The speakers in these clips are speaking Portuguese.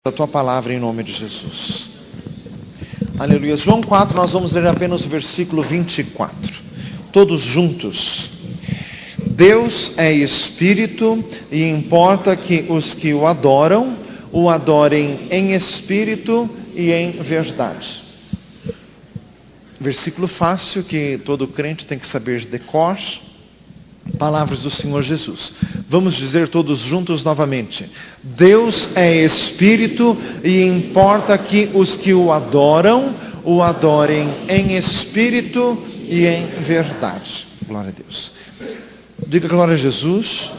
a tua palavra em nome de Jesus. Aleluia. João 4, nós vamos ler apenas o versículo 24. Todos juntos. Deus é Espírito e importa que os que o adorem em Espírito e em verdade. Versículo fácil que todo crente tem que saber de cor. Palavras do Senhor Jesus. Vamos dizer todos juntos novamente. Deus é Espírito e importa que os que o adorem em Espírito e em verdade. Glória a Deus. Diga glória a Jesus.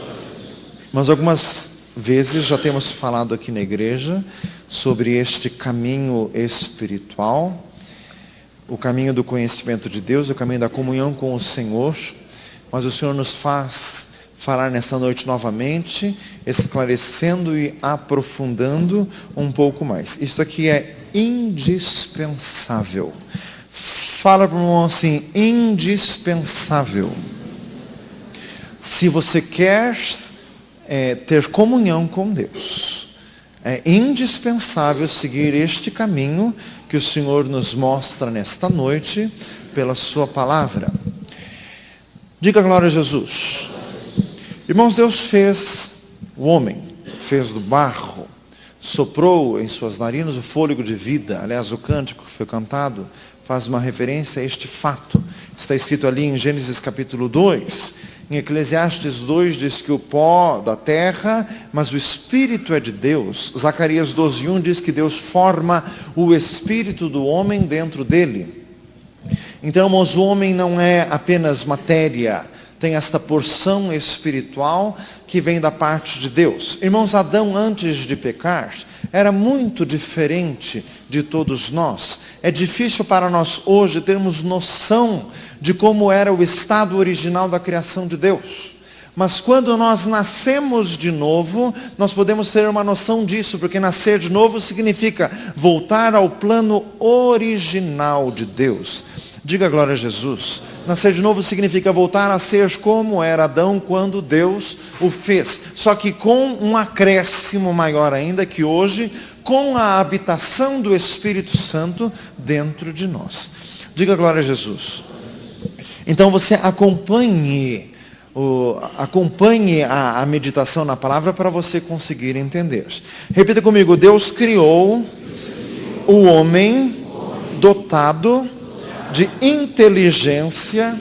Mas algumas vezes já temos falado aqui na igreja sobre este caminho espiritual, o caminho do conhecimento de Deus, o caminho da comunhão com o Senhor. Mas o Senhor nos faz falar nessa noite novamente, esclarecendo e aprofundando um pouco mais. Isto aqui é indispensável. Fala para o irmão assim, indispensável. Se você quer ter comunhão com Deus, é indispensável seguir este caminho que o Senhor nos mostra nesta noite pela sua palavra. Diga glória a Jesus. Irmãos, Deus fez o homem, fez do barro, soprou em suas narinas o fôlego de vida. Aliás, o cântico que foi cantado faz uma referência a este fato. Está escrito ali em Gênesis capítulo 2. Em Eclesiastes 2 diz que o pó da terra, mas o Espírito é de Deus. Zacarias 12:1 diz que Deus forma o Espírito do homem dentro dele. Então, irmãos, o homem não é apenas matéria, tem esta porção espiritual que vem da parte de Deus. Irmãos, Adão antes de pecar era muito diferente de todos nós. É difícil para nós hoje termos noção de como era o estado original da criação de Deus. Mas quando nós nascemos de novo, nós podemos ter uma noção disso, porque nascer de novo significa voltar ao plano original de Deus. Diga glória a Jesus. Nascer de novo significa voltar a ser como era Adão quando Deus o fez. Só que com um acréscimo maior ainda, que hoje, com a habitação do Espírito Santo dentro de nós. Diga glória a Jesus. Então você acompanhe a meditação na palavra para você conseguir entender. Repita comigo. Deus criou o homem dotado de inteligência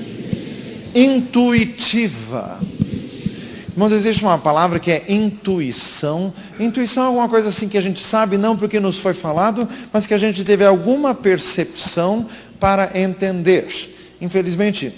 intuitiva. Irmãos, existe uma palavra que é intuição. Intuição é alguma coisa assim que a gente sabe, não porque nos foi falado, mas que a gente teve alguma percepção para entender. Infelizmente,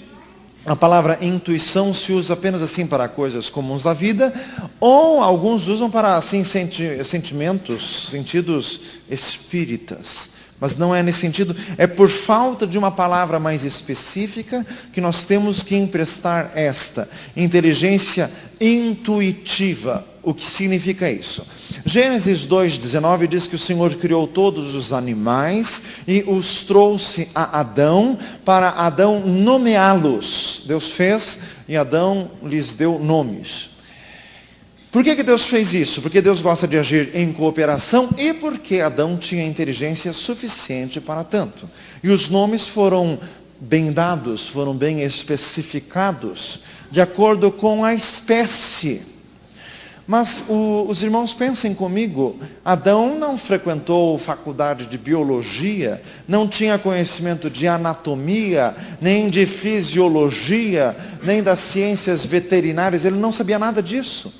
a palavra intuição se usa apenas assim para coisas comuns da vida, ou alguns usam para assim, sentimentos, sentidos espíritas. Mas não é nesse sentido, é por falta de uma palavra mais específica que nós temos que emprestar esta inteligência intuitiva. O que significa isso? Gênesis 2:19 diz que o Senhor criou todos os animais e os trouxe a Adão para Adão nomeá-los. Deus fez e Adão lhes deu nomes. Por que Deus fez isso? Porque Deus gosta de agir em cooperação e porque Adão tinha inteligência suficiente para tanto. E os nomes foram bem dados, foram bem especificados, de acordo com a espécie. Mas os irmãos pensem comigo, Adão não frequentou faculdade de biologia, não tinha conhecimento de anatomia, nem de fisiologia, nem das ciências veterinárias, ele não sabia nada disso.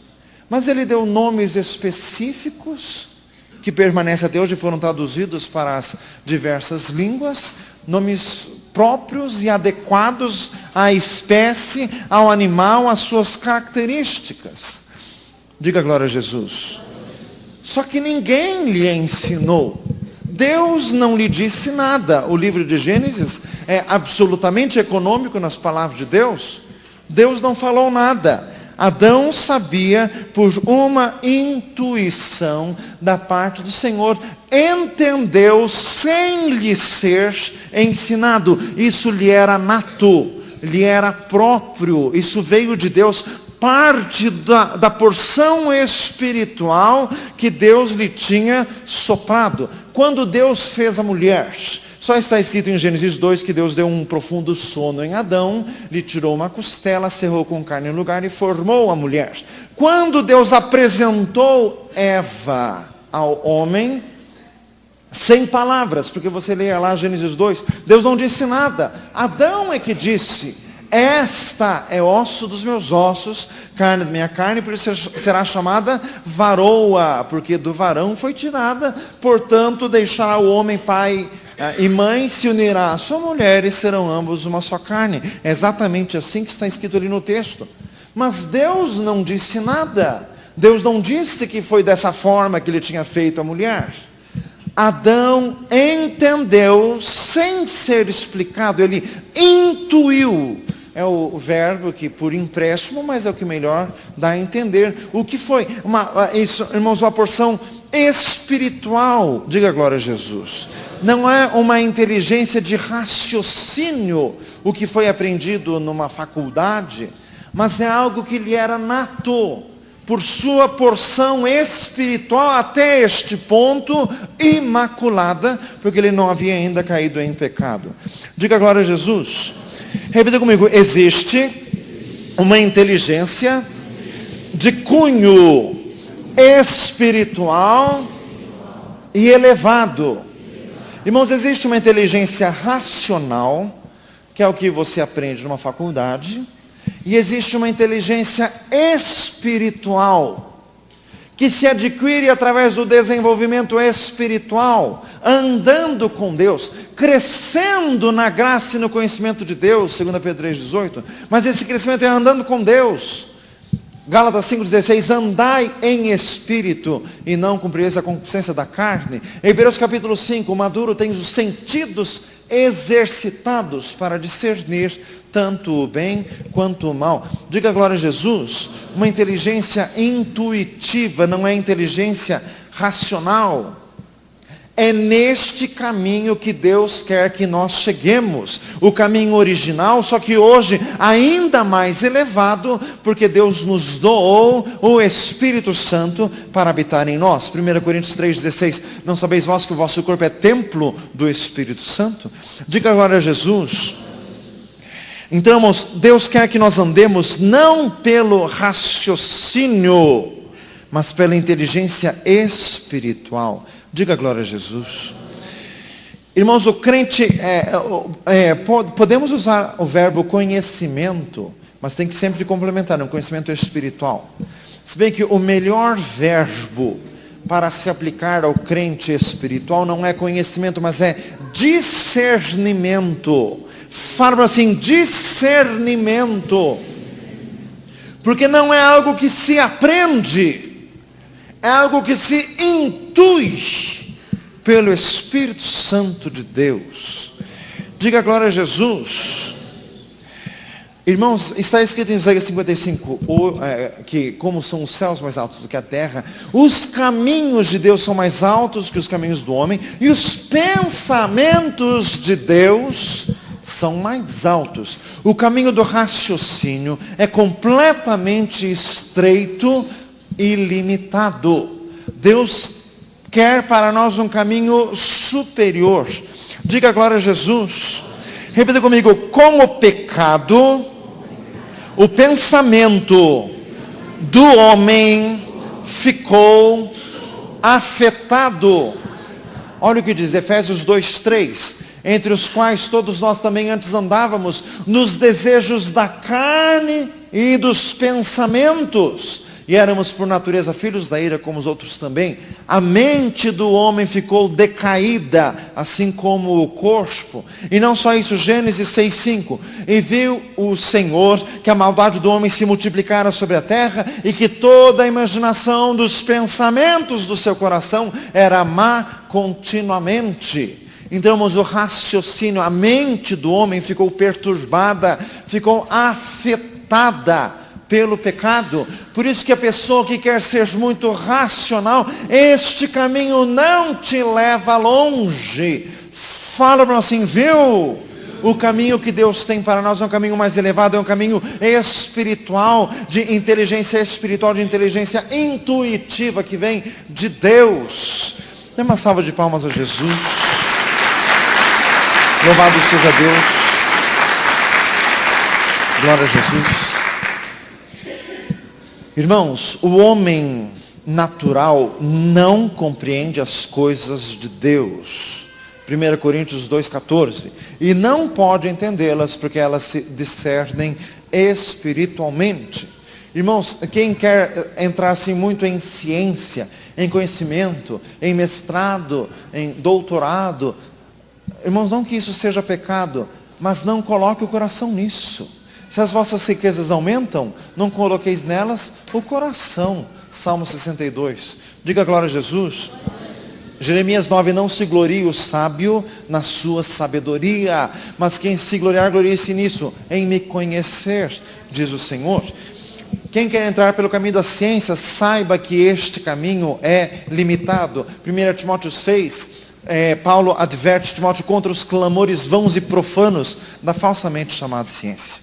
Mas ele deu nomes específicos, que permanecem até hoje, foram traduzidos para as diversas línguas, nomes próprios e adequados à espécie, ao animal, às suas características. Diga glória a Jesus. Só que ninguém lhe ensinou. Deus não lhe disse nada. O livro de Gênesis é absolutamente econômico nas palavras de Deus. Deus não falou nada. Adão sabia por uma intuição da parte do Senhor, entendeu sem lhe ser ensinado. Isso lhe era nato, lhe era próprio, isso veio de Deus parte da porção espiritual que Deus lhe tinha soprado. Quando Deus fez a mulher, só está escrito em Gênesis 2 que Deus deu um profundo sono em Adão, lhe tirou uma costela, cerrou com carne no lugar e formou a mulher. Quando Deus apresentou Eva ao homem, sem palavras, porque você lê lá Gênesis 2, Deus não disse nada. Adão é que disse: esta é osso dos meus ossos, carne da minha carne, por isso será chamada varoa, porque do varão foi tirada. Portanto, deixará o homem pai e mãe, se unirá à sua mulher, e serão ambos uma só carne. É exatamente assim que está escrito ali no texto. Mas Deus não disse nada. Deus não disse que foi dessa forma que ele tinha feito a mulher. Adão entendeu sem ser explicado, ele intuiu. É o verbo que por empréstimo, mas é o que melhor dá a entender. O que foi? Isso, irmãos, uma porção espiritual. Diga glória a Jesus. Não é uma inteligência de raciocínio, o que foi aprendido numa faculdade, mas é algo que lhe era nato, por sua porção espiritual até este ponto, imaculada, porque ele não havia ainda caído em pecado. Diga glória a Jesus. Repita comigo: existe uma inteligência de cunho espiritual e elevado. Irmãos, existe uma inteligência racional, que é o que você aprende numa faculdade, e existe uma inteligência espiritual, que se adquire através do desenvolvimento espiritual, andando com Deus, crescendo na graça e no conhecimento de Deus, 2 Pedro 3,18. Mas esse crescimento é andando com Deus. Gálatas 5,16, andai em espírito e não cumprireis a concupiscência da carne. Hebreus capítulo 5, o maduro tem os sentidos exercitados para discernir tanto o bem quanto o mal. Diga glória a Jesus. Uma inteligência intuitiva, não é inteligência racional. É neste caminho que Deus quer que nós cheguemos. O caminho original, só que hoje ainda mais elevado, porque Deus nos doou o Espírito Santo para habitar em nós. 1 Coríntios 3,16. Não sabeis vós que o vosso corpo é templo do Espírito Santo? Diga agora a Jesus. Então, irmãos, Deus quer que nós andemos não pelo raciocínio, mas pela inteligência espiritual. Diga glória a Jesus. Irmãos, o crente, podemos usar o verbo conhecimento, mas tem que sempre complementar, um conhecimento espiritual. Se bem que o melhor verbo para se aplicar ao crente espiritual não é conhecimento, mas é discernimento. Fala assim, discernimento. Porque não é algo que se aprende, é algo que se intui pelo Espírito Santo de Deus. Diga glória a Jesus. Irmãos, está escrito em Isaías 55, que como são os céus mais altos do que a terra, os caminhos de Deus são mais altos que os caminhos do homem, e os pensamentos de Deus são mais altos. O caminho do raciocínio é completamente estreito e limitado. Deus quer para nós um caminho superior. Diga glória a Jesus. Repita comigo: com o pecado, o pensamento do homem ficou afetado. Olha o que diz Efésios 2:3. Entre os quais todos nós também antes andávamos, nos desejos da carne e dos pensamentos. E éramos por natureza filhos da ira como os outros também. A mente do homem ficou decaída, assim como o corpo. E não só isso, Gênesis 6:5. E viu o Senhor que a maldade do homem se multiplicara sobre a terra, e que toda a imaginação dos pensamentos do seu coração era má continuamente. Então, irmãos, o raciocínio, a mente do homem ficou perturbada, ficou afetada pelo pecado. Por isso que a pessoa que quer ser muito racional, este caminho não te leva longe. Fala para nós assim, viu? O caminho que Deus tem para nós é um caminho mais elevado, é um caminho espiritual, de inteligência espiritual, de inteligência intuitiva que vem de Deus. Dê uma salva de palmas a Jesus. Louvado seja Deus. Glória a Jesus. Irmãos, o homem natural não compreende as coisas de Deus. 1 Coríntios 2,14. E não pode entendê-las porque elas se discernem espiritualmente. Irmãos, quem quer entrar assim muito em ciência, em conhecimento, em mestrado, em doutorado, irmãos, não que isso seja pecado, mas não coloque o coração nisso. Se as vossas riquezas aumentam, não coloqueis nelas o coração. Salmo 62. Diga glória a Jesus. Jeremias 9, não se glorie o sábio na sua sabedoria, mas quem se gloriar, glorie-se nisso, em me conhecer, diz o Senhor. Quem quer entrar pelo caminho da ciência, saiba que este caminho é limitado. 1 Timóteo 6, Paulo adverte Timóteo contra os clamores vãos e profanos da falsamente chamada ciência.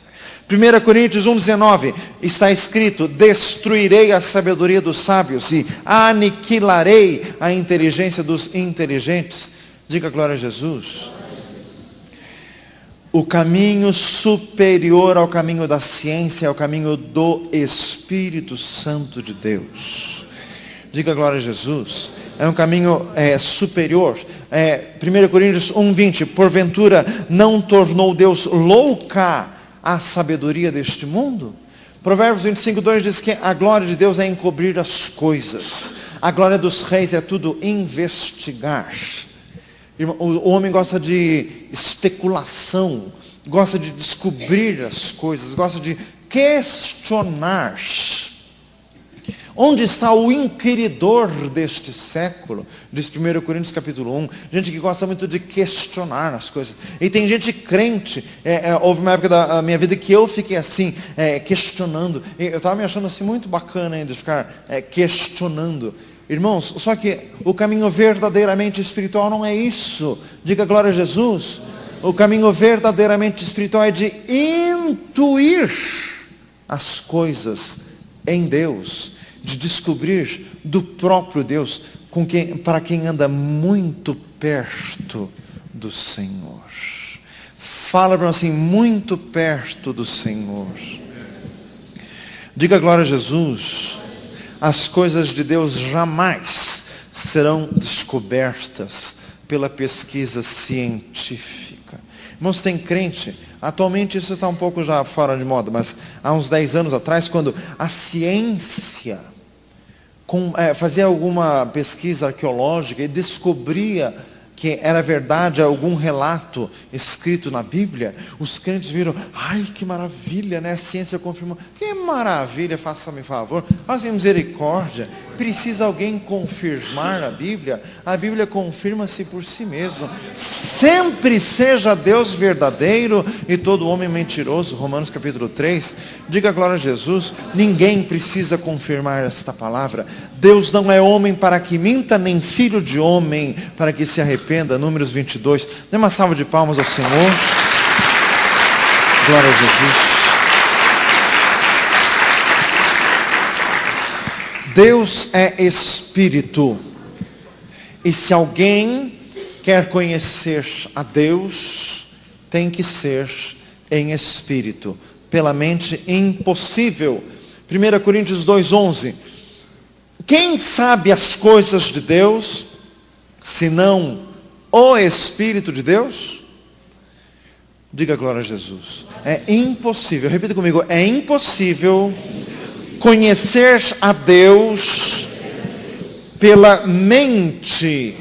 1 Coríntios 1,19, está escrito, destruirei a sabedoria dos sábios e aniquilarei a inteligência dos inteligentes. Diga glória a Jesus. O caminho superior ao caminho da ciência é o caminho do Espírito Santo de Deus. Diga glória a Jesus. É um caminho superior. 1 Coríntios 1,20, porventura não tornou Deus louca a sabedoria deste mundo? Provérbios 25:2 diz que a glória de Deus é encobrir as coisas. A glória dos reis é tudo investigar. O homem gosta de especulação, gosta de descobrir as coisas, gosta de questionar. Onde está o inquiridor deste século? Diz 1 Coríntios capítulo 1. Gente que gosta muito de questionar as coisas. E tem gente crente. Houve uma época da minha vida que eu fiquei assim, questionando. Eu estava me achando assim muito bacana ainda de ficar questionando. Irmãos, só que o caminho verdadeiramente espiritual não é isso. Diga glória a Jesus. O caminho verdadeiramente espiritual é de intuir as coisas em Deus. De descobrir do próprio Deus, para quem anda muito perto do Senhor. Fala para nós assim, muito perto do Senhor. Diga glória a Jesus. As coisas de Deus jamais serão descobertas pela pesquisa científica. Irmãos, tem crente, atualmente isso está um pouco já fora de moda, mas há uns 10 anos atrás, quando a ciência fazia alguma pesquisa arqueológica e descobria que era verdade algum relato escrito na Bíblia, os crentes viram, ai que maravilha, né? A ciência confirmou. Que maravilha, faça-me favor, faça misericórdia. Precisa alguém confirmar a Bíblia? A Bíblia confirma-se por si mesma. Sempre seja Deus verdadeiro e todo homem mentiroso. Romanos capítulo 3. Diga glória a Jesus. Ninguém precisa confirmar esta palavra. Deus não é homem para que minta, nem filho de homem para que se arrependa. Números 22. Dê uma salva de palmas ao Senhor. Glória a Jesus. Deus é Espírito. E se alguém quer conhecer a Deus, tem que ser em Espírito. Pela mente impossível. 1 Coríntios 2:11. Quem sabe as coisas de Deus, senão o Espírito de Deus? Diga glória a Jesus. É impossível, repita comigo, é impossível conhecer a Deus pela mente.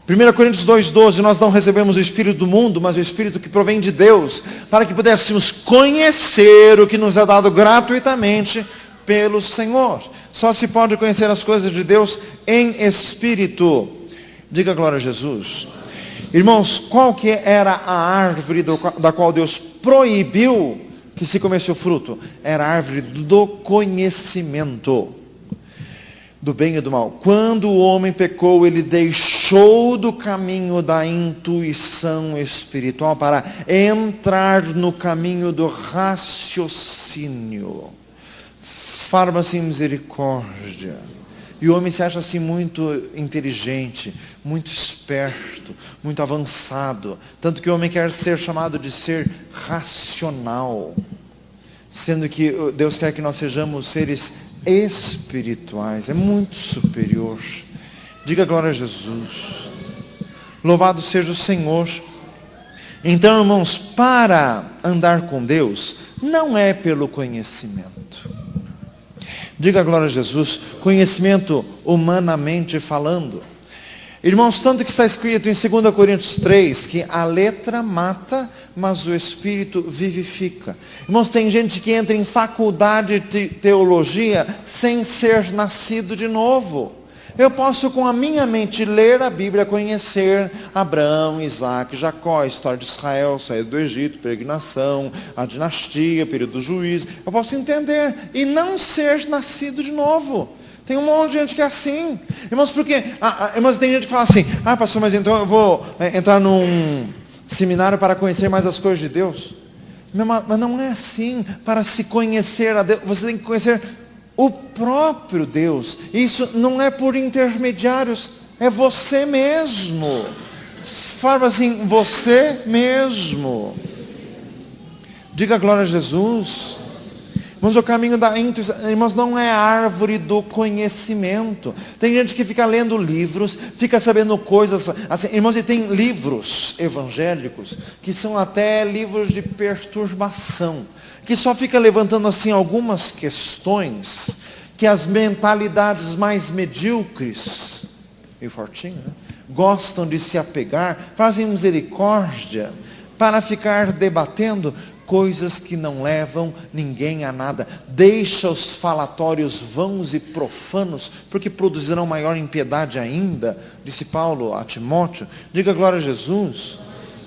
1 Coríntios 2:12, nós não recebemos o Espírito do mundo, mas o Espírito que provém de Deus, para que pudéssemos conhecer o que nos é dado gratuitamente pelo Senhor. Só se pode conhecer as coisas de Deus em Espírito. Diga glória a Jesus. Irmãos, qual que era a árvore da qual Deus proibiu que se comesse o fruto? Era a árvore do conhecimento. do bem e do mal. Quando o homem pecou, ele deixou do caminho da intuição espiritual para entrar no caminho do raciocínio. Farma-se em misericórdia. E o homem se acha assim muito inteligente, muito esperto, muito avançado. Tanto que o homem quer ser chamado de ser racional. Sendo que Deus quer que nós sejamos seres espirituais. É muito superior. Diga glória a Jesus. Louvado seja o Senhor. Então, irmãos, para andar com Deus, não é pelo conhecimento. Diga glória a Jesus, conhecimento humanamente falando. Irmãos, tanto que está escrito em 2 Coríntios 3, que a letra mata, mas o Espírito vivifica. Irmãos, tem gente que entra em faculdade de teologia sem ser nascido de novo. Eu posso com a minha mente ler a Bíblia, conhecer Abraão, Isaac, Jacó, a história de Israel, saída do Egito, peregrinação, a dinastia, período dos juízes. Eu posso entender e não ser nascido de novo. Tem um monte de gente que é assim. Irmãos, porque irmãos, tem gente que fala assim, pastor, mas então eu vou entrar num seminário para conhecer mais as coisas de Deus. Mas não é assim. Para se conhecer a Deus, você tem que conhecer o próprio Deus. Isso não é por intermediários, é você mesmo. Fala assim, você mesmo. Diga glória a Jesus. Irmãos, o caminho da intuição, irmãos, não é a árvore do conhecimento. Tem gente que fica lendo livros, fica sabendo coisas, assim, irmãos, e tem livros evangélicos, que são até livros de perturbação, que só fica levantando assim algumas questões, que as mentalidades mais medíocres, meio fortinho, né? Gostam de se apegar, fazem misericórdia, para ficar debatendo coisas que não levam ninguém a nada. Deixa os falatórios vãos e profanos, porque produzirão maior impiedade ainda, disse Paulo a Timóteo. Diga glória a Jesus.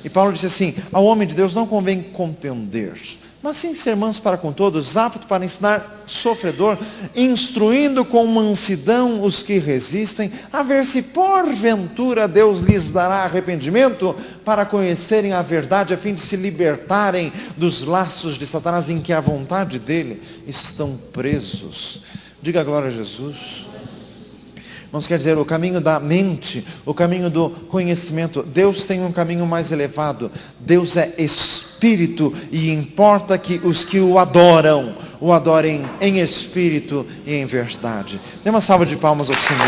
E Paulo disse assim, ao homem de Deus não convém contender, mas sim ser manso para com todos, apto para ensinar, sofredor, instruindo com mansidão os que resistem, a ver se porventura Deus lhes dará arrependimento, para conhecerem a verdade, a fim de se libertarem dos laços de Satanás, em que a vontade dele estão presos. Diga glória a Jesus. Vamos quer dizer, o caminho da mente, o caminho do conhecimento. Deus tem um caminho mais elevado. Deus é Espírito e importa que os que o adorem em Espírito e em verdade. Dê uma salva de palmas ao Senhor.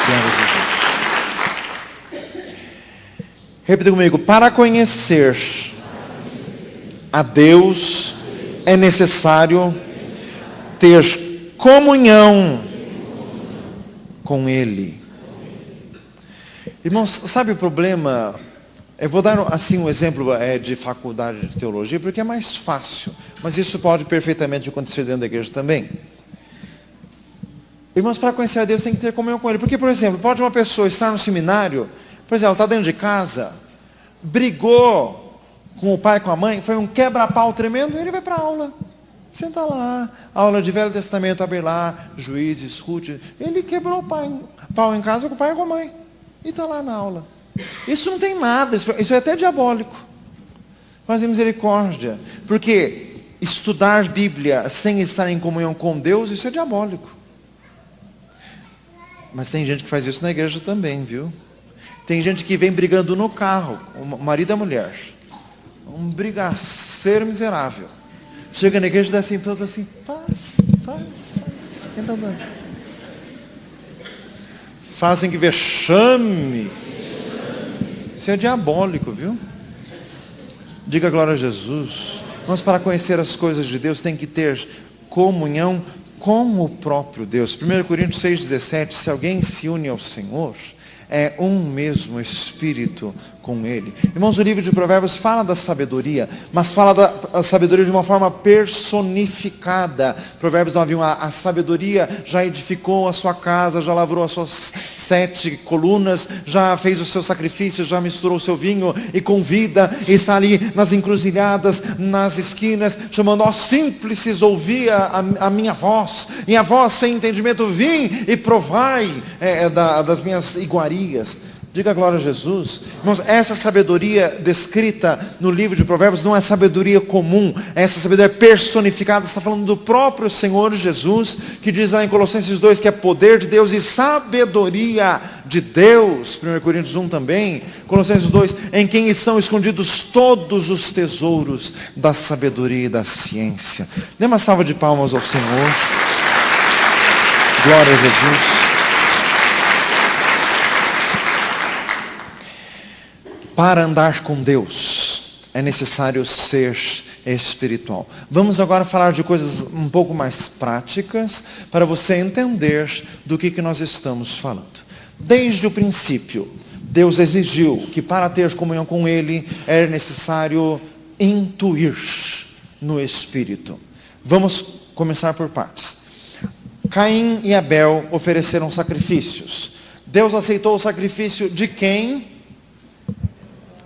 Glória a Jesus. Repita comigo. Para conhecer a Deus, é necessário ter comunhão com Ele. Irmãos, sabe o problema? Eu vou dar assim um exemplo de faculdade de teologia, porque é mais fácil. Mas isso pode perfeitamente acontecer dentro da igreja também. Irmãos, para conhecer a Deus tem que ter comunhão com Ele. Porque, por exemplo, pode uma pessoa estar no seminário, por exemplo, está dentro de casa, brigou com o pai, com a mãe, foi um quebra-pau tremendo, ele vai para a aula, senta lá, aula de Velho Testamento, abre lá, Juízes, Ruth, ele quebrou o pau em casa com o pai e com a mãe, e está lá na aula. Isso não tem nada, isso é até diabólico. Fazer misericórdia, porque estudar Bíblia sem estar em comunhão com Deus, isso é diabólico. Mas tem gente que faz isso na igreja também, viu? Tem gente que vem brigando no carro, o marido e a mulher. Um brigaceiro miserável. Chega na igreja e dá assim, todo assim, paz. Então, fazem que vexame. Isso é diabólico, viu? Diga glória a Jesus. Mas para conhecer as coisas de Deus tem que ter comunhão com o próprio Deus. 1 Coríntios 6,17, se alguém se une ao Senhor, é um mesmo Espírito com Ele. Irmãos, o livro de Provérbios fala da sabedoria, mas fala da sabedoria de uma forma personificada. Provérbios 9:1, a sabedoria já edificou a sua casa, já lavrou as suas 7 colunas, já fez o seu sacrifício, já misturou o seu vinho e convida, e está ali nas encruzilhadas, nas esquinas, chamando: ó simples, ouvi a minha voz, e a voz sem entendimento, vim e provai das minhas iguarias. Diga glória a Jesus. Irmãos, essa sabedoria descrita no livro de Provérbios não é sabedoria comum. Essa sabedoria personificada está falando do próprio Senhor Jesus, que diz lá em Colossenses 2 que é poder de Deus e sabedoria de Deus. 1 Coríntios 1 também. Colossenses 2, em quem estão escondidos todos os tesouros da sabedoria e da ciência. Dê uma salva de palmas ao Senhor. Glória a Jesus. Para andar com Deus, é necessário ser espiritual. Vamos agora falar de coisas um pouco mais práticas, para você entender do que nós estamos falando. Desde o princípio, Deus exigiu que para ter comunhão com Ele, era necessário intuir no Espírito. Vamos começar por partes. Caim e Abel ofereceram sacrifícios. Deus aceitou o sacrifício de quem?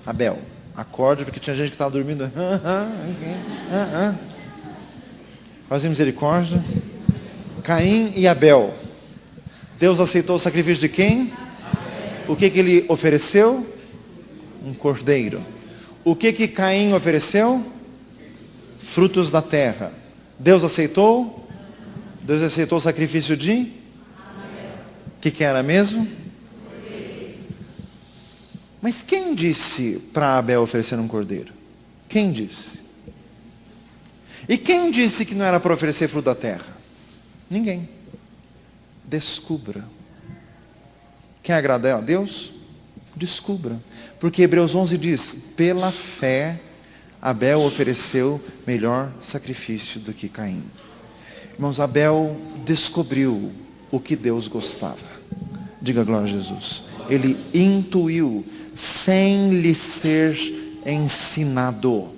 Abel. Acorde, porque tinha gente que estava dormindo. Faz misericórdia. Caim e Abel. Deus aceitou o sacrifício de quem? Abel. O que ele ofereceu? Um cordeiro. O que Caim ofereceu? Frutos da terra. Deus aceitou? Deus aceitou o sacrifício de? Abel. O que era mesmo? Mas quem disse para Abel oferecer um cordeiro? Quem disse? E quem disse que não era para oferecer fruto da terra? Ninguém. Descubra. Quer agradar a Deus? Descubra. Porque Hebreus 11 diz: pela fé, Abel ofereceu melhor sacrifício do que Caim. Irmãos, Abel descobriu o que Deus gostava. Diga glória a Jesus. Ele intuiu, sem lhe ser ensinado.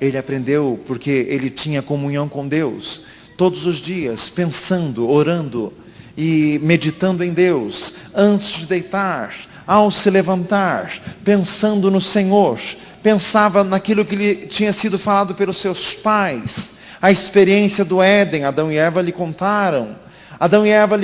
Ele aprendeu porque ele tinha comunhão com Deus todos os dias, pensando, orando e meditando em Deus, antes de deitar, ao se levantar, pensando no Senhor, pensava naquilo que lhe tinha sido falado pelos seus pais, a experiência do Éden. Adão e Eva lhe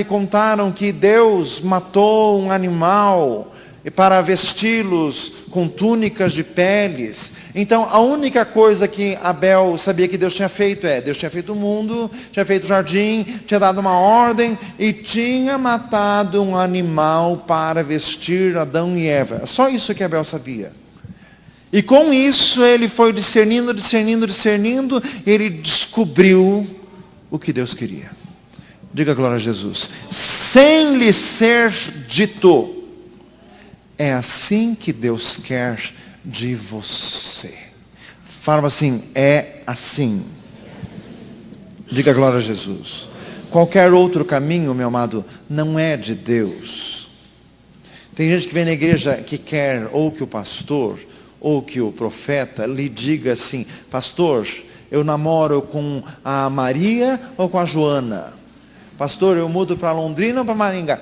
contaram que Deus matou um animal e para vesti-los com túnicas de peles. Então a única coisa que Abel sabia que Deus tinha feito Deus tinha feito o mundo, tinha feito o jardim, tinha dado uma ordem e tinha matado um animal para vestir Adão e Eva. Só isso que Abel sabia. E com isso ele foi discernindo, e ele descobriu o que Deus queria. Diga glória a Jesus. Sem lhe ser dito. É assim que Deus quer de você. Fala assim: é assim. Diga glória a Jesus. Qualquer outro caminho, meu amado, não é de Deus. Tem gente que vem na igreja que quer ou que o pastor ou que o profeta lhe diga assim: pastor, eu namoro com a Maria ou com a Joana? Pastor, eu mudo para Londrina ou para Maringá?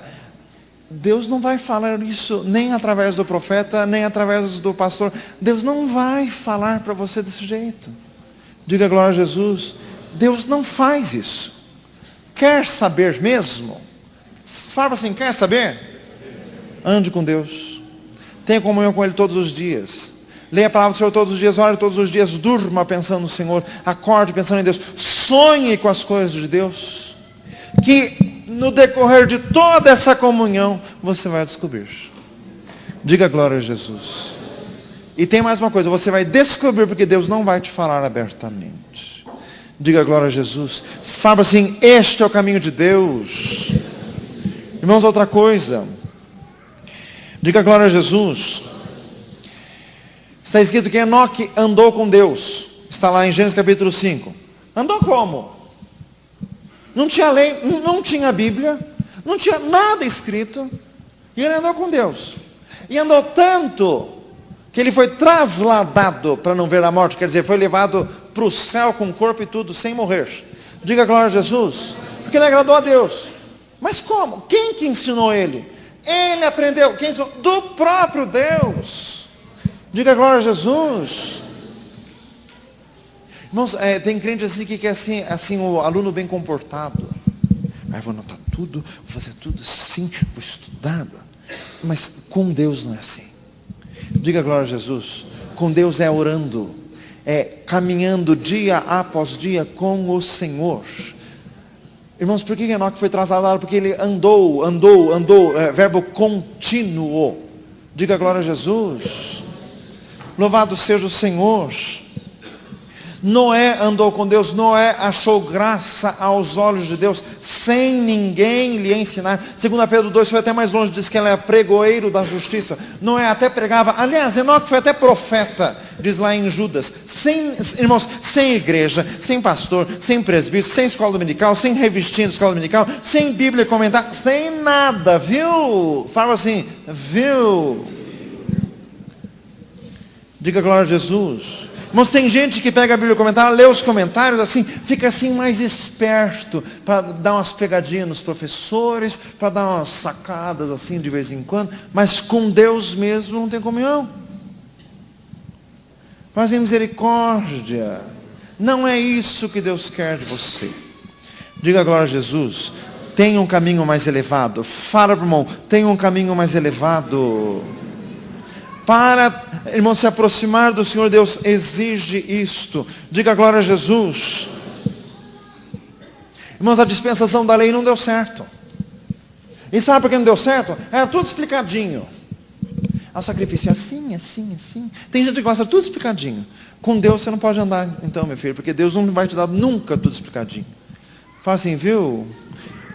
Deus não vai falar isso nem através do profeta, nem através do pastor. Deus não vai falar para você desse jeito. Diga glória a Jesus. Deus não faz isso. Quer saber mesmo? Fala assim: quer saber? Ande com Deus. Tenha comunhão com Ele todos os dias. Leia a palavra do Senhor todos os dias, ore todos os dias, durma pensando no Senhor, acorde pensando em Deus, sonhe com as coisas de Deus, que no decorrer de toda essa comunhão, você vai descobrir. Diga glória a Jesus. E tem mais uma coisa, você vai descobrir porque Deus não vai te falar abertamente. Diga glória a Jesus. Fala assim: este é o caminho de Deus. Irmãos, outra coisa. Diga glória a Jesus. Está escrito que Enoque andou com Deus. Está lá em Gênesis capítulo 5. Andou como? Não tinha lei, não tinha Bíblia, não tinha nada escrito. E ele andou com Deus. E andou tanto que ele foi trasladado para não ver a morte. Quer dizer, foi levado para o céu com o corpo e tudo, sem morrer. Diga glória a Jesus. Porque ele agradou a Deus. Mas como? Quem que ensinou ele? Ele aprendeu. Quem ensinou? Do próprio Deus. Diga glória a Jesus. Irmãos, tem crente assim que quer assim o aluno bem comportado. Aí vou anotar tudo, vou fazer tudo assim, vou estudar. Mas com Deus não é assim. Diga glória a Jesus. Com Deus é orando, é caminhando dia após dia com o Senhor. Irmãos, por que Enoque foi trasladado? Porque ele andou, verbo contínuo. Diga glória a Jesus. Louvado seja o Senhor. Noé andou com Deus, Noé achou graça aos olhos de Deus, sem ninguém lhe ensinar. 2 Pedro 2 foi até mais longe, diz que ele é pregoeiro da justiça. Noé até pregava, aliás, Enoque foi até profeta, diz lá em Judas. Irmãos, sem igreja, sem pastor, sem presbítero, sem escola dominical, sem revistinha de escola dominical, sem Bíblia comentar, sem nada, viu? Fala assim, viu? Diga glória a Jesus. Irmãos, tem gente que pega a Bíblia comentar, lê os comentários assim, fica assim mais esperto, para dar umas pegadinhas nos professores, para dar umas sacadas assim de vez em quando, mas com Deus mesmo não tem comunhão. Fazem misericórdia. Não é isso que Deus quer de você. Diga glória a Jesus. Tem um caminho mais elevado. Fala para o irmão, tem um caminho mais elevado. Para, irmão, se aproximar do Senhor, Deus exige isto. Diga glória a Jesus. Irmãos, a dispensação da lei não deu certo. E sabe por que não deu certo? Era tudo explicadinho. O sacrifício é assim, assim, assim. Tem gente que gosta de tudo explicadinho. Com Deus você não pode andar, então, meu filho, porque Deus não vai te dar nunca tudo explicadinho. Fala assim, viu?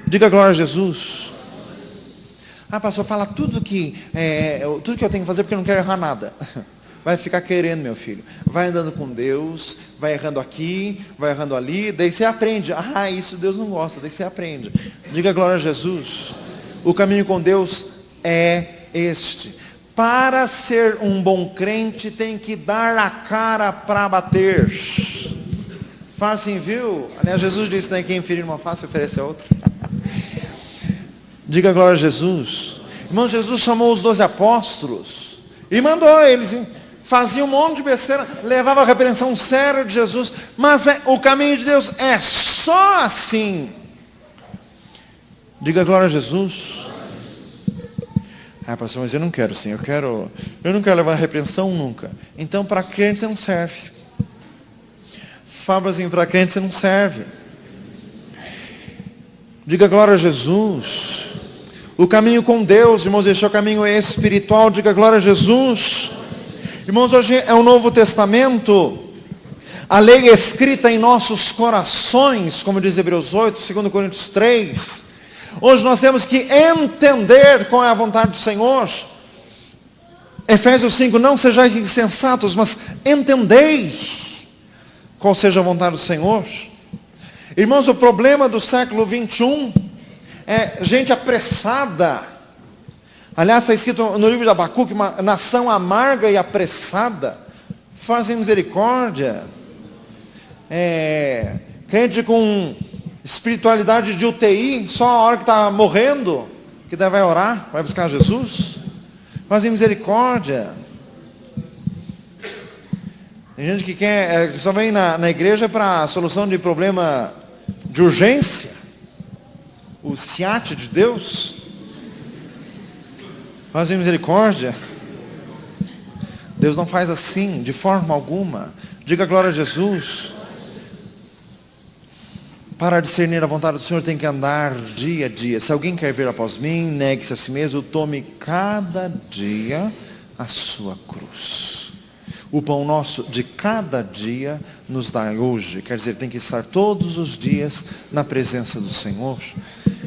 Diga glória a Jesus. Pastor, fala tudo que eu tenho que fazer porque eu não quero errar nada. Vai ficar querendo, meu filho. Vai andando com Deus, vai errando aqui, vai errando ali, daí você aprende. Isso Deus não gosta, daí você aprende. Diga glória a Jesus. O caminho com Deus é este. Para ser um bom crente, tem que dar a cara para bater. Fala assim, viu? Aliás, Jesus disse, né, quem ferir uma face, oferece a outra. Diga glória a Jesus. Irmão, Jesus chamou os 12 apóstolos e mandou eles, fazia um monte de besteira, levava a repreensão séria de Jesus, mas o caminho de Deus é só assim. Diga glória a Jesus. Pastor, mas eu não quero sim, eu não quero levar a repreensão nunca. Então para crente você não serve. Fala assim, para crente você não serve. Diga glória a Jesus. O caminho com Deus, irmãos, este é o caminho espiritual. Diga glória a Jesus. Irmãos, hoje é o Novo Testamento. A lei é escrita em nossos corações, como diz Hebreus 8, 2 Coríntios 3. Hoje nós temos que entender qual é a vontade do Senhor. Efésios 5, não sejais insensatos, mas entendei qual seja a vontade do Senhor. Irmãos, o problema do século 21 é gente apressada. Aliás, está escrito no livro de Abacuque, uma nação amarga e apressada. Fazem misericórdia. Crente com espiritualidade de UTI, só a hora que está morrendo, que daí vai orar, vai buscar Jesus. Fazem misericórdia. Tem gente que que só vem na igreja para a solução de problema de urgência. O SIAT de Deus. Fazem misericórdia. Deus não faz assim, de forma alguma. Diga glória a Jesus. Para discernir a vontade do Senhor tem que andar dia a dia. Se alguém quer vir após mim, negue-se a si mesmo, tome cada dia a sua cruz. O pão nosso de cada dia nos dá hoje. Quer dizer, tem que estar todos os dias na presença do Senhor.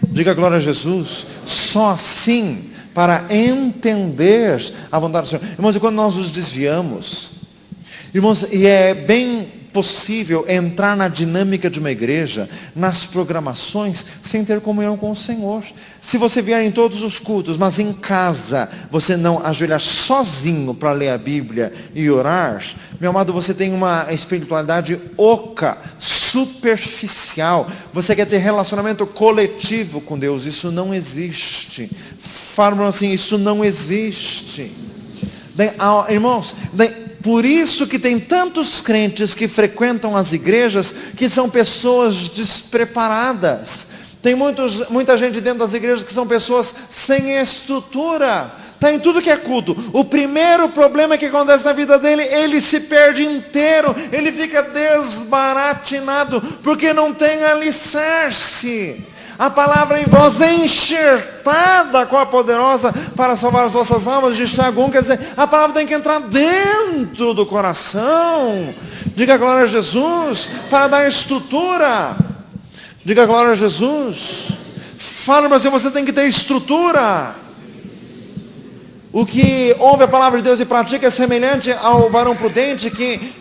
Diga glória a Jesus. Só assim, para entender a vontade do Senhor. Irmãos, e quando nós nos desviamos, irmãos, e é bem possível entrar na dinâmica de uma igreja, nas programações, sem ter comunhão com o Senhor. Se você vier em todos os cultos, mas em casa, você não ajoelhar sozinho para ler a Bíblia e orar, meu amado, você tem uma espiritualidade oca, superficial. Você quer ter relacionamento coletivo com Deus, isso não existe. falam assim, isso não existe. Irmãos, por isso que tem tantos crentes que frequentam as igrejas que são pessoas despreparadas. Tem muita gente dentro das igrejas que são pessoas sem estrutura. Está em tudo que é culto. O primeiro problema que acontece na vida dele, ele se perde inteiro. Ele fica desbaratinado, porque não tem alicerce. A palavra em vós é enxertada com a poderosa para salvar as vossas almas, de Tiago 1, quer dizer, a palavra tem que entrar dentro do coração. Diga glória a Jesus, para dar estrutura. Diga glória a Jesus. Fala, mas você tem que ter estrutura. O que ouve a palavra de Deus e pratica é semelhante ao varão prudente que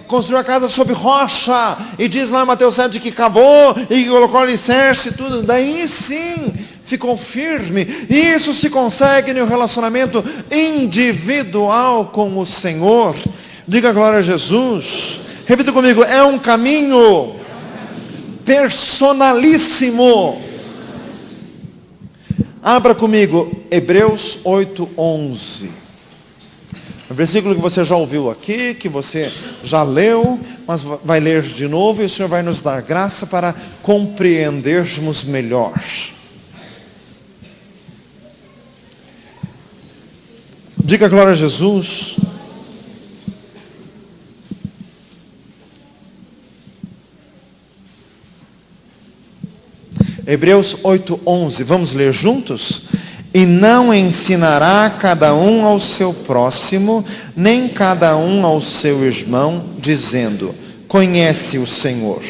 construiu a casa sobre rocha, e diz lá em Mateus 7 que cavou e colocou alicerce e tudo, daí sim ficou firme. Isso se consegue no relacionamento individual com o Senhor. Diga glória a Jesus. Repita comigo, é um caminho personalíssimo. Abra comigo Hebreus 8:11. Um versículo que você já ouviu aqui, que você já leu, mas vai ler de novo, e o Senhor vai nos dar graça para compreendermos melhor. Diga glória a Jesus. Hebreus 8:11, vamos ler juntos? E não ensinará cada um ao seu próximo, nem cada um ao seu irmão, dizendo, conhece o Senhor,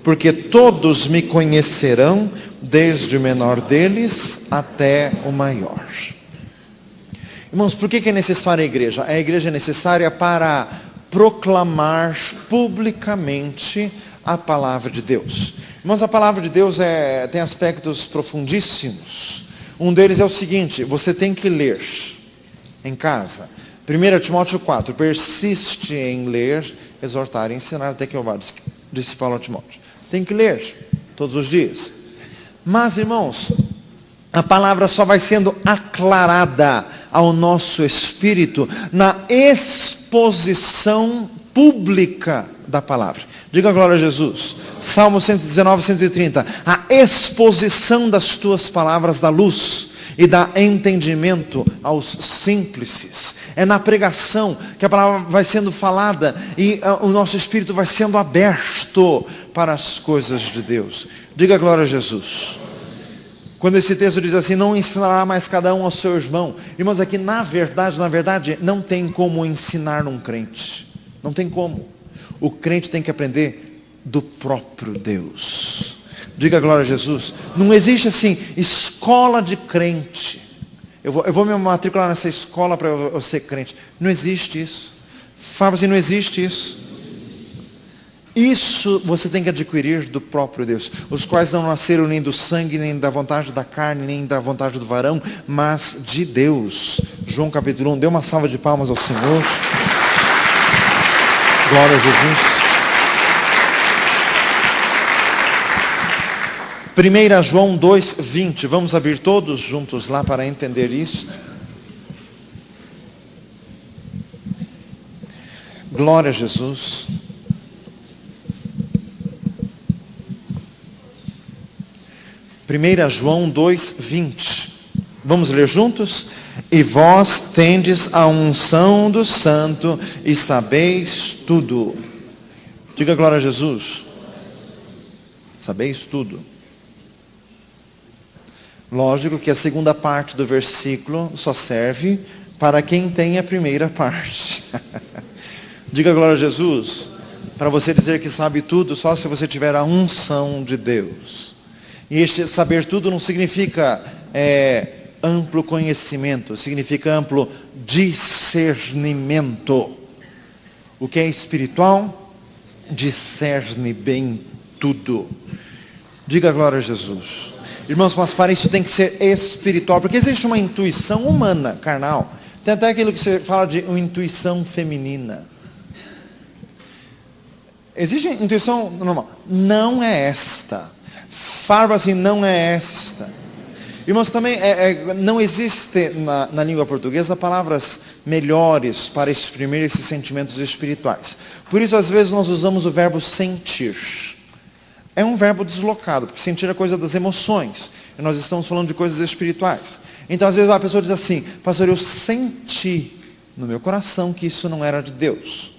porque todos me conhecerão, desde o menor deles até o maior. Irmãos, por que é necessária a igreja? A igreja é necessária para proclamar publicamente a palavra de Deus. Irmãos, a palavra de Deus tem aspectos profundíssimos. Um deles é o seguinte, você tem que ler em casa. 1 Timóteo 4, persiste em ler, exortar e ensinar até que o vá, disse Paulo a Timóteo. Tem que ler todos os dias. Mas, irmãos, a palavra só vai sendo aclarada ao nosso espírito na exposição pública da palavra. Diga glória a Jesus. Salmo 119, 130. A exposição das tuas palavras dá luz e dá entendimento aos simples. É na pregação que a palavra vai sendo falada e o nosso espírito vai sendo aberto para as coisas de Deus. Diga glória a Jesus. Quando esse texto diz assim, não ensinará mais cada um ao seu irmão. Irmãos, aqui na verdade, não tem como ensinar um crente. Não tem como. O crente tem que aprender do próprio Deus. Diga glória a Jesus. Não existe assim, escola de crente. Eu vou me matricular nessa escola para eu ser crente. Não existe isso. Fala assim, não existe isso. Isso você tem que adquirir do próprio Deus. Os quais não nasceram nem do sangue, nem da vontade da carne, nem da vontade do varão, mas de Deus. João capítulo 1. Dê uma salva de palmas ao Senhor. Glória a Jesus. 1 João 2:20. Vamos abrir todos juntos lá para entender isso. Glória a Jesus. João 2:20. Vamos ler juntos? E vós tendes a unção do Santo e sabeis tudo. Diga glória a Jesus. Sabeis tudo. Lógico que a segunda parte do versículo só serve para quem tem a primeira parte. Diga glória a Jesus. Para você dizer que sabe tudo, só se você tiver a unção de Deus. E este saber tudo não significa amplo conhecimento, significa amplo discernimento. O que é espiritual, discerne bem tudo. Diga glória a Jesus. Irmãos, mas para isso tem que ser espiritual, porque existe uma intuição humana, carnal. Tem até aquilo que você fala de uma intuição feminina. Existe intuição normal. Não é esta. Fala assim, não é esta. Irmãos, também não existe na língua portuguesa palavras melhores para exprimir esses sentimentos espirituais. Por isso, às vezes, nós usamos o verbo sentir. É um verbo deslocado, porque sentir é coisa das emoções. E nós estamos falando de coisas espirituais. Então, às vezes, a pessoa diz assim: pastor, eu senti no meu coração que isso não era de Deus.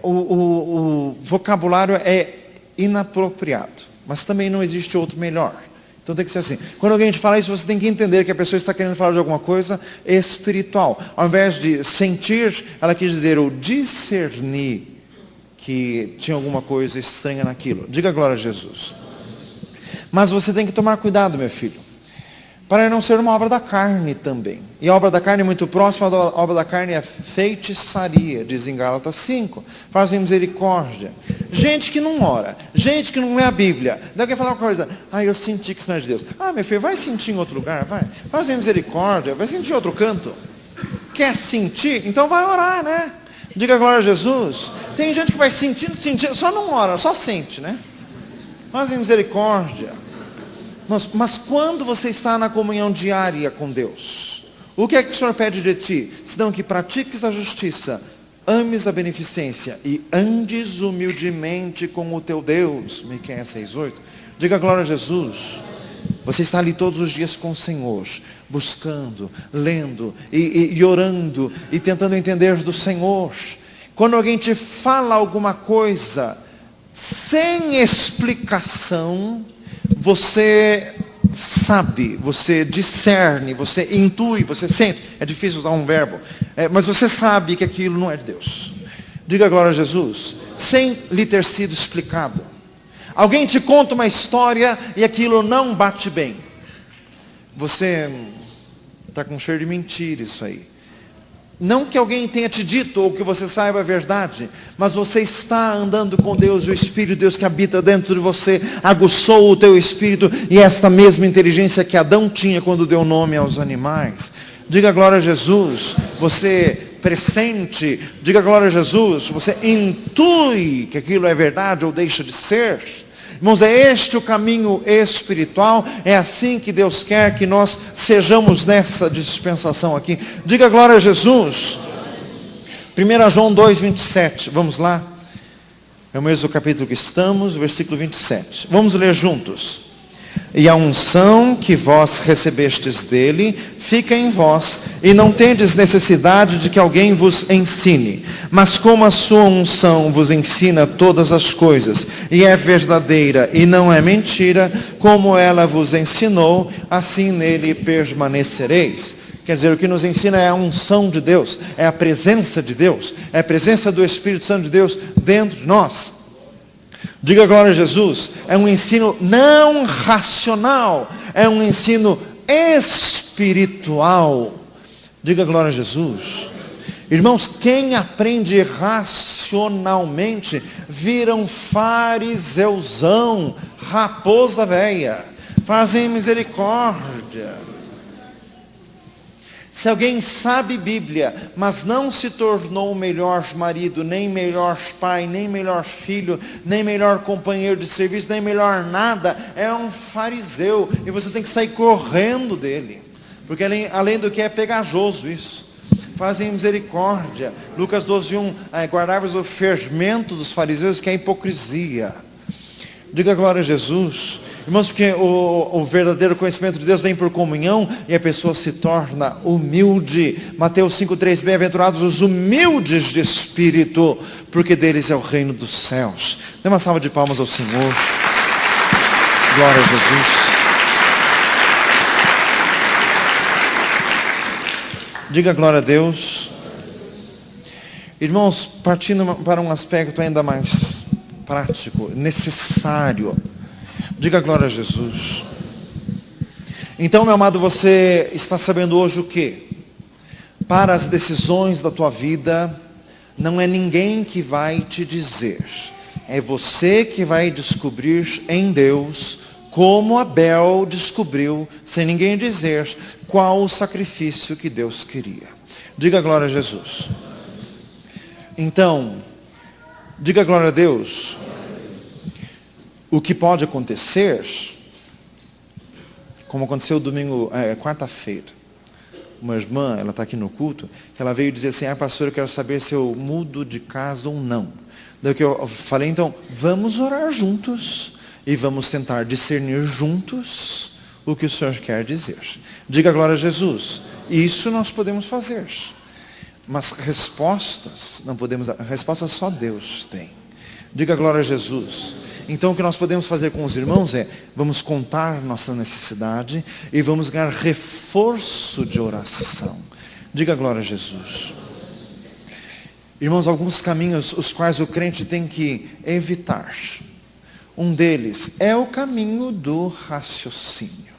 O vocabulário é inapropriado, mas também não existe outro melhor. Então tem que ser assim. Quando alguém te fala isso, você tem que entender que a pessoa está querendo falar de alguma coisa espiritual. Ao invés de sentir, ela quis dizer ou discernir que tinha alguma coisa estranha naquilo. Diga glória a Jesus. Mas você tem que tomar cuidado, meu filho, para não ser uma obra da carne também. E a obra da carne é muito próxima da obra da carne, é feitiçaria, diz em Gálatas 5. Fazem misericórdia. Gente que não ora, gente que não lê a Bíblia. Daí alguém fala uma coisa: eu senti que isso não é de Deus. Meu filho, vai sentir em outro lugar, vai. Fazem misericórdia, vai sentir em outro canto. Quer sentir? Então vai orar, né? Diga glória a Jesus. Tem gente que vai sentindo, só não ora, só sente, né? Fazem misericórdia. Mas quando você está na comunhão diária com Deus, o que é que o Senhor pede de ti? Senão que pratiques a justiça, ames a beneficência e andes humildemente com o teu Deus. Miqueias 6:8. Diga glória a Jesus. Você está ali todos os dias com o Senhor, buscando, lendo e orando e tentando entender do Senhor. Quando alguém te fala alguma coisa sem explicação, você sabe, você discerne, você intui, você sente. É difícil usar um verbo, mas você sabe que aquilo não é de Deus. Diga glória a Jesus. Sem lhe ter sido explicado. Alguém te conta uma história e aquilo não bate bem. Você está com cheiro de mentira isso aí. Não que alguém tenha te dito ou que você saiba a verdade, mas você está andando com Deus, e o Espírito de Deus que habita dentro de você aguçou o teu espírito, e esta mesma inteligência que Adão tinha quando deu nome aos animais. Diga glória a Jesus. Você pressente, diga glória a Jesus, você intui que aquilo é verdade ou deixa de ser. Irmãos, é este o caminho espiritual, é assim que Deus quer que nós sejamos nessa dispensação aqui. Diga glória a Jesus. 1 João 2:27, vamos lá. É o mesmo capítulo que estamos, versículo 27. Vamos ler juntos. E a unção que vós recebestes dele, fica em vós, e não tendes necessidade de que alguém vos ensine. Mas como a sua unção vos ensina todas as coisas, e é verdadeira e não é mentira, como ela vos ensinou, assim nele permanecereis. Quer dizer, o que nos ensina é a unção de Deus, é a presença de Deus, é a presença do Espírito Santo de Deus dentro de nós. Diga glória a Jesus. É um ensino não racional, é um ensino espiritual. Diga glória a Jesus. Irmãos, quem aprende racionalmente vira um fariseuzão, raposa velha. Fazem misericórdia. Se alguém sabe Bíblia, mas não se tornou o melhor marido, nem melhor pai, nem melhor filho, nem melhor companheiro de serviço, nem melhor nada, é um fariseu. E você tem que sair correndo dele. Porque além do que é pegajoso isso. Fazem misericórdia. Lucas 12:1, guardai-vos o fermento dos fariseus, que é a hipocrisia. Diga glória a Jesus. Irmãos, porque o verdadeiro conhecimento de Deus vem por comunhão e a pessoa se torna humilde. Mateus 5:3, bem-aventurados os humildes de espírito, porque deles é o reino dos céus. Dê uma salva de palmas ao Senhor. Glória a Jesus. Diga glória a Deus. Irmãos, partindo para um aspecto ainda mais prático, necessário. Diga glória a Jesus. Então, meu amado, você está sabendo hoje o quê? Para as decisões da tua vida, não é ninguém que vai te dizer. É você que vai descobrir em Deus, como Abel descobriu, sem ninguém dizer, qual o sacrifício que Deus queria. Diga glória a Jesus. Então, diga glória a Deus. O que pode acontecer como aconteceu domingo, quarta-feira. Uma irmã, ela está aqui no culto, que ela veio dizer assim, pastor, eu quero saber se eu mudo de casa ou não. Daí que eu falei, então, vamos orar juntos e vamos tentar discernir juntos o que o Senhor quer dizer. Diga glória a Jesus. Isso nós podemos fazer. Mas respostas, não podemos dar. Respostas só Deus tem. Diga glória a Jesus. Então o que nós podemos fazer com os irmãos vamos contar nossa necessidade e vamos ganhar reforço de oração. Diga glória a Jesus. Irmãos, alguns caminhos os quais o crente tem que evitar. Um deles é o caminho do raciocínio.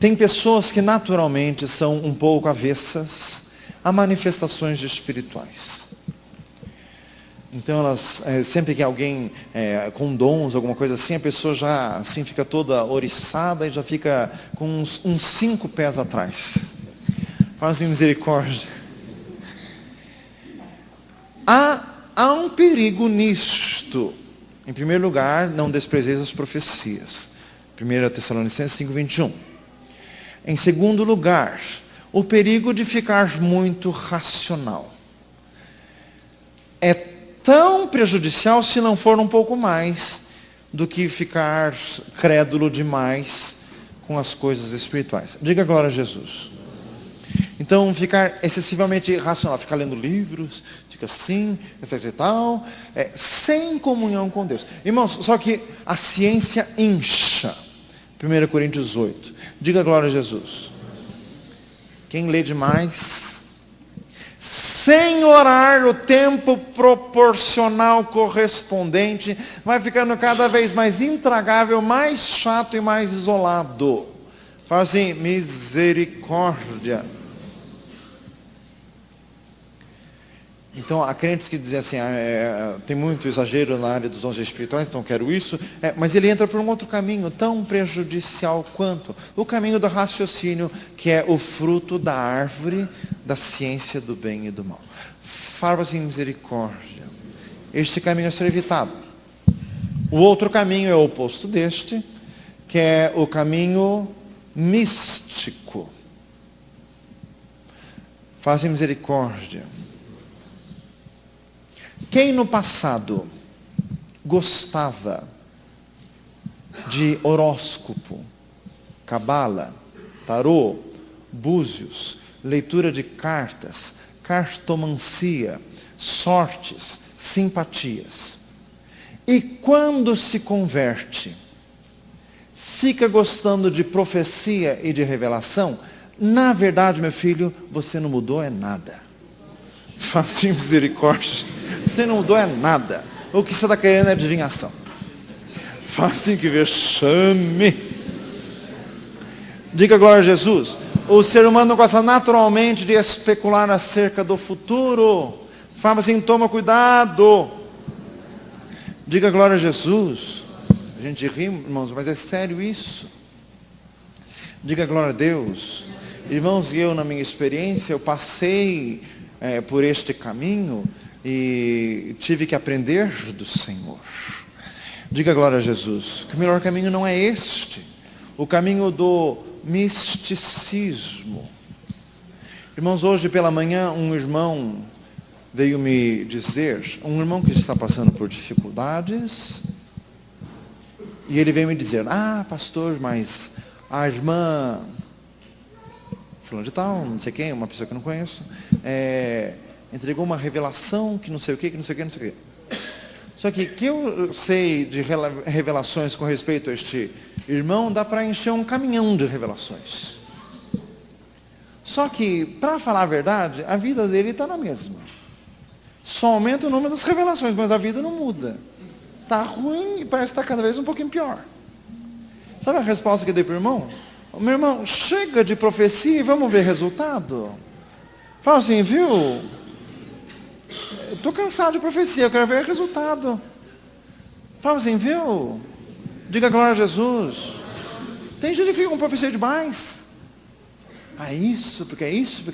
Tem pessoas que naturalmente são um pouco avessas a manifestações espirituais. Então elas, sempre que alguém com dons, alguma coisa assim, a pessoa já assim fica toda oriçada e já fica com uns 5 pés atrás. Fala assim, misericórdia. Há um perigo nisto. Em primeiro lugar, não desprezeis as profecias. 1 Tessalonicenses 5:21. Em segundo lugar, o perigo de ficar muito racional. É tão prejudicial se não for um pouco mais do que ficar crédulo demais com as coisas espirituais. Diga glória a Jesus. Então, ficar excessivamente racional, ficar lendo livros, fica assim, etc e tal, sem comunhão com Deus. Irmãos, só que a ciência incha. 1 Coríntios 8. Diga glória a Jesus. Quem lê demais, sem orar o tempo proporcional correspondente, vai ficando cada vez mais intragável, mais chato e mais isolado. Fala assim, misericórdia. Então, há crentes que dizem assim, tem muito exagero na área dos dons espirituais, então quero isso. Mas ele entra por um outro caminho, tão prejudicial quanto o caminho do raciocínio, que é o fruto da árvore da ciência do bem e do mal. Fala assim, misericórdia. Este caminho é ser evitado. O outro caminho é o oposto deste, que é o caminho místico. Fazem misericórdia. Quem no passado gostava de horóscopo, cabala, tarô, búzios, leitura de cartas, cartomancia, sortes, simpatias, e quando se converte, fica gostando de profecia e de revelação, na verdade, meu filho, você não mudou nada. Faça misericórdia. Você não mudou nada. O que você está querendo é adivinhação. Faça que vexame. Diga glória a Jesus. O ser humano gosta naturalmente de especular acerca do futuro. Fala assim, toma cuidado. Diga glória a Jesus. A gente ri, irmãos, mas é sério isso. Diga glória a Deus. Irmãos, eu na minha experiência, eu passei por este caminho e tive que aprender do Senhor. Diga glória a Jesus. Que o melhor caminho não é este. O caminho do misticismo. Irmãos, hoje pela manhã um irmão veio me dizer, um irmão que está passando por dificuldades, e ele veio me dizer, pastor, mas a irmã fulano de tal, não sei quem, uma pessoa que eu não conheço, entregou uma revelação que não sei o que, que não sei o que, não sei o que. Só que eu sei de revelações com respeito a este irmão, dá para encher um caminhão de revelações. Só que, para falar a verdade, a vida dele está na mesma. Só aumenta o número das revelações, mas a vida não muda. Está ruim e parece que está cada vez um pouquinho pior. Sabe a resposta que eu dei para o irmão? Meu irmão, chega de profecia e vamos ver resultado. Fala assim, viu? Eu estou cansado de profecia, eu quero ver resultado. Fala assim, viu? Diga glória a Jesus. Tem gente que fica com profecia demais. Isso, porque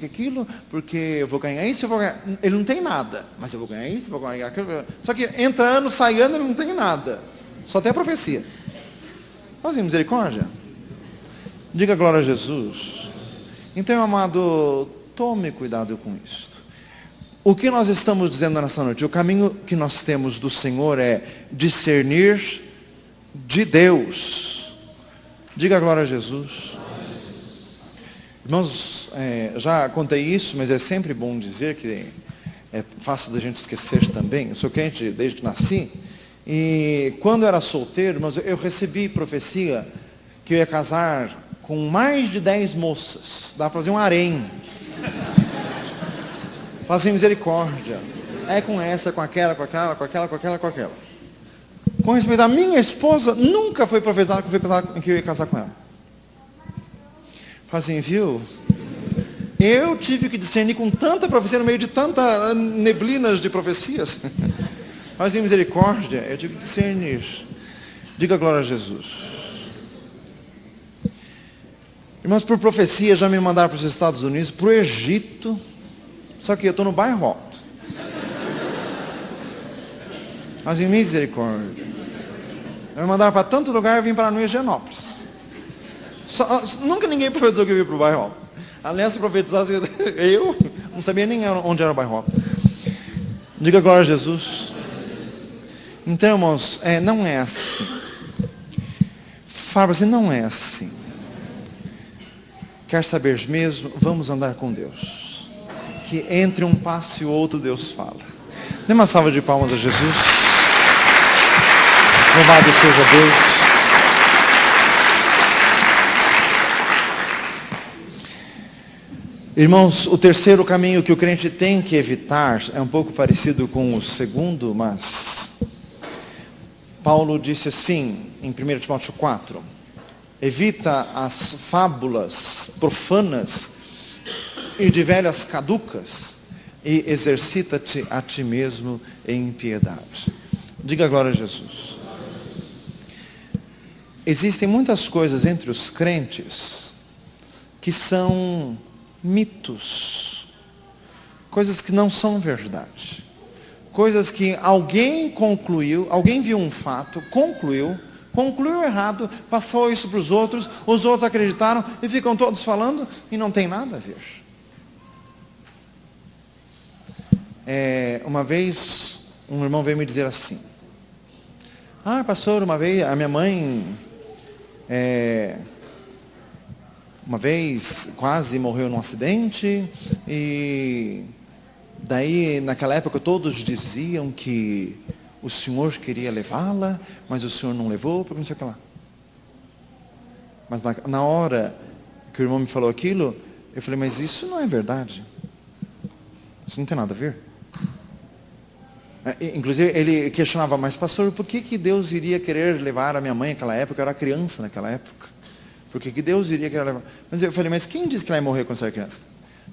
aquilo, porque eu vou ganhar isso, eu vou ganhar. Ele não tem nada, mas eu vou ganhar isso, eu vou ganhar aquilo. Só que entra ano, sai ano, ele não tem nada. Só tem a profecia. Fala assim, misericórdia. Diga glória a Jesus. Então, amado, tome cuidado com isto. O que nós estamos dizendo nessa noite? O caminho que nós temos do Senhor é discernir de Deus. Diga glória a Jesus. Irmãos, já contei isso, mas é sempre bom dizer que é fácil da gente esquecer também. Eu sou crente desde que nasci. E quando eu era solteiro, irmãos, eu recebi profecia que eu ia casar com mais de 10 moças. Dá para fazer um harém. Fazer misericórdia. É com essa, com aquela, com aquela, com aquela, com aquela, com aquela. Com respeito à minha esposa, nunca foi profetizado que eu ia casar com ela. Assim, viu? Eu tive que discernir com tanta profecia no meio de tantas neblinas de profecias. Fazer misericórdia, eu tive que discernir. Diga glória a Jesus. Irmãos, por profecia já me mandaram para os Estados Unidos, para o Egito. Só que eu estou no bairro alto. Mas em misericórdia. Me mandaram para tanto lugar, eu vim para Higienópolis. Nunca ninguém profetizou que eu ia para o bairro alto. Aliás, se profetizasse, eu não sabia nem onde era o bairro alto. Diga glória a Jesus. Então, irmãos, não é assim. Fala assim, não é assim. Quer saber mesmo? Vamos andar com Deus. Que entre um passo e o outro Deus fala. Dê uma salva de palmas a Jesus. Louvado seja Deus. Irmãos, o terceiro caminho que o crente tem que evitar é um pouco parecido com o segundo, mas Paulo disse assim em 1 Timóteo 4: evita as fábulas profanas e de velhas caducas, e exercita-te a ti mesmo em piedade. Diga glória a Jesus. Existem muitas coisas entre os crentes que são mitos, coisas que não são verdade, coisas que alguém concluiu, alguém viu um fato, concluiu errado, passou isso para os outros acreditaram e ficam todos falando e não tem nada a ver. Uma vez um irmão veio me dizer assim: pastor, uma vez a minha mãe uma vez quase morreu num acidente, e daí naquela época todos diziam que o senhor queria levá-la, mas o senhor não levou, porque não sei o que lá. Mas na hora que o irmão me falou aquilo, eu falei, mas isso não é verdade. Isso não tem nada a ver. Inclusive ele questionava, mas pastor, por que Deus iria querer levar a minha mãe naquela época? Eu era criança naquela época. Por que Deus iria querer levar? Mas eu falei, mas quem disse que ela ia morrer quando você era criança?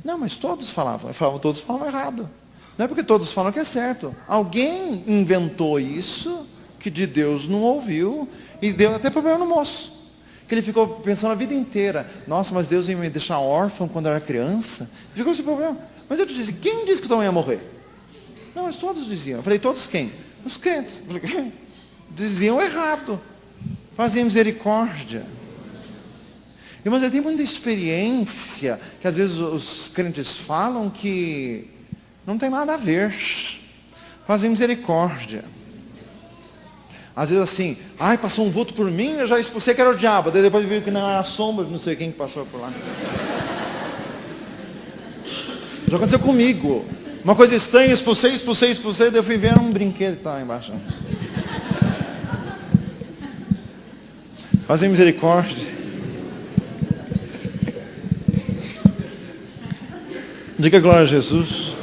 Não, mas todos falavam. Eu falava, todos falavam errado. Não é porque todos falam que é certo. Alguém inventou isso, que de Deus não ouviu, e deu até problema no moço. Que ele ficou pensando a vida inteira, nossa, mas Deus ia me deixar órfão quando eu era criança. Ficou esse problema. Mas eu te disse, quem disse que Tom ia morrer? Não, mas todos diziam. Eu falei, todos quem? Os crentes. Eu falei, diziam errado. Faziam misericórdia. Irmãos, eu tenho muita experiência, que às vezes os crentes falam que não tem nada a ver. Fazem misericórdia. Às vezes assim, passou um vulto por mim, eu já expulsei que era o diabo. Daí depois viu que não era a sombra, não sei quem que passou por lá. Já aconteceu comigo. Uma coisa estranha, expulsei, daí eu fui ver um brinquedo que estava lá embaixo. Fazem misericórdia. Diga glória a Jesus.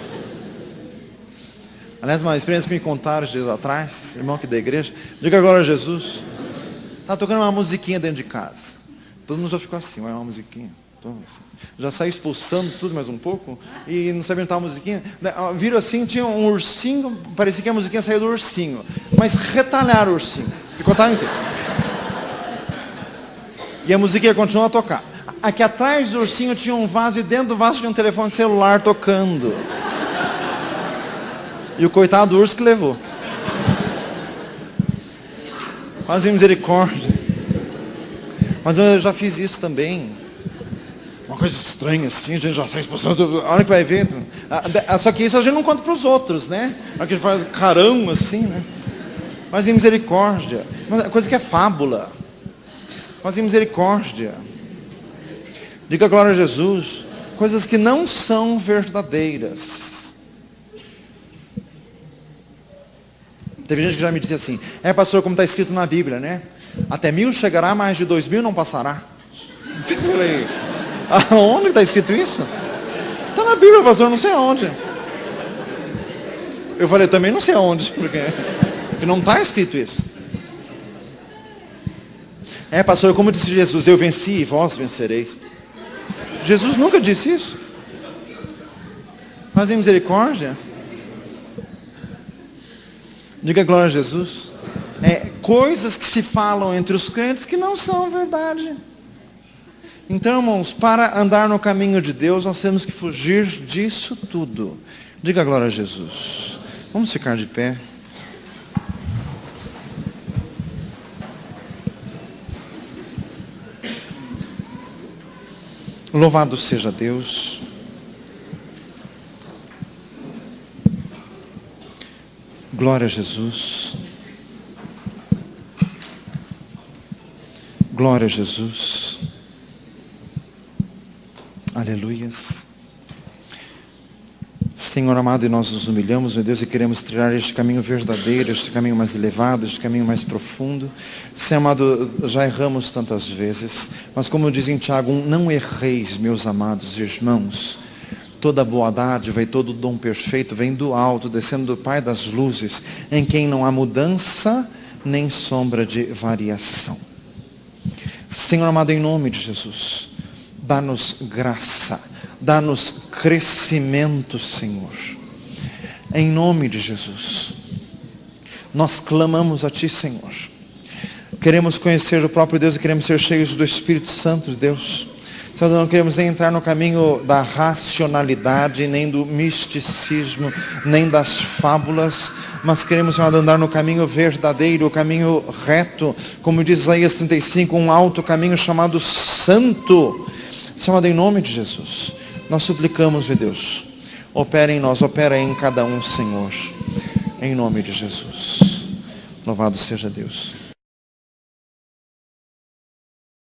Aliás, uma experiência que me contaram dias atrás, irmão aqui da igreja. Diga glória a Jesus. Estava tocando uma musiquinha dentro de casa. Todo mundo já ficou assim, uma musiquinha. Assim. Já saí expulsando tudo mais um pouco. E não sabia onde estava a musiquinha. Viram assim, tinha um ursinho. Parecia que a musiquinha saiu do ursinho. Mas retalharam o ursinho. Ficou o inteiro. E a musiquinha continuou a tocar. Aqui atrás do ursinho tinha um vaso, e dentro do vaso tinha um telefone celular tocando. E o coitado do urso que levou. Fazem misericórdia. Mas eu já fiz isso também. Uma coisa estranha assim, a gente já sai expulsando. A hora que vai ver. Só que isso a gente não conta para os outros, né? A hora que a gente faz carão assim, né? Mas em misericórdia. Coisa que é fábula. Mas em misericórdia. Diga glória a Jesus. Coisas que não são verdadeiras. Teve gente que já me disse assim: pastor, como está escrito na Bíblia, né? Até 1000 chegará, mais de 2000 não passará. Eu falei, aonde está escrito isso? Está na Bíblia, pastor, não sei aonde. Eu falei, também não sei aonde, porque não está escrito isso. Pastor, como disse Jesus, eu venci e vós vencereis. Jesus nunca disse isso. Mas em misericórdia. Diga glória a Jesus. Coisas que se falam entre os crentes que não são verdade. Então, irmãos, para andar no caminho de Deus, nós temos que fugir disso tudo. Diga glória a Jesus. Vamos ficar de pé. Louvado seja Deus. Glória a Jesus. Glória a Jesus. Aleluias. Senhor amado, e nós nos humilhamos, meu Deus, e queremos trilhar este caminho verdadeiro, este caminho mais elevado, este caminho mais profundo. Senhor amado, já erramos tantas vezes, mas como diz em Tiago 1, não erreis, meus amados irmãos. Toda boa dádiva e todo dom perfeito vem do alto, descendo do Pai das luzes, em quem não há mudança, nem sombra de variação. Senhor amado, em nome de Jesus, dá-nos graça, dá-nos crescimento, Senhor. Em nome de Jesus. Nós clamamos a Ti, Senhor. Queremos conhecer o próprio Deus e queremos ser cheios do Espírito Santo de Deus. Senhor, não queremos nem entrar no caminho da racionalidade, nem do misticismo, nem das fábulas, mas queremos, Senhor, andar no caminho verdadeiro, o caminho reto, como diz Isaías 35, um alto caminho chamado santo. Senhor, em nome de Jesus, nós suplicamos, meu Deus, opera em nós, opera em cada um, Senhor, em nome de Jesus. Louvado seja Deus.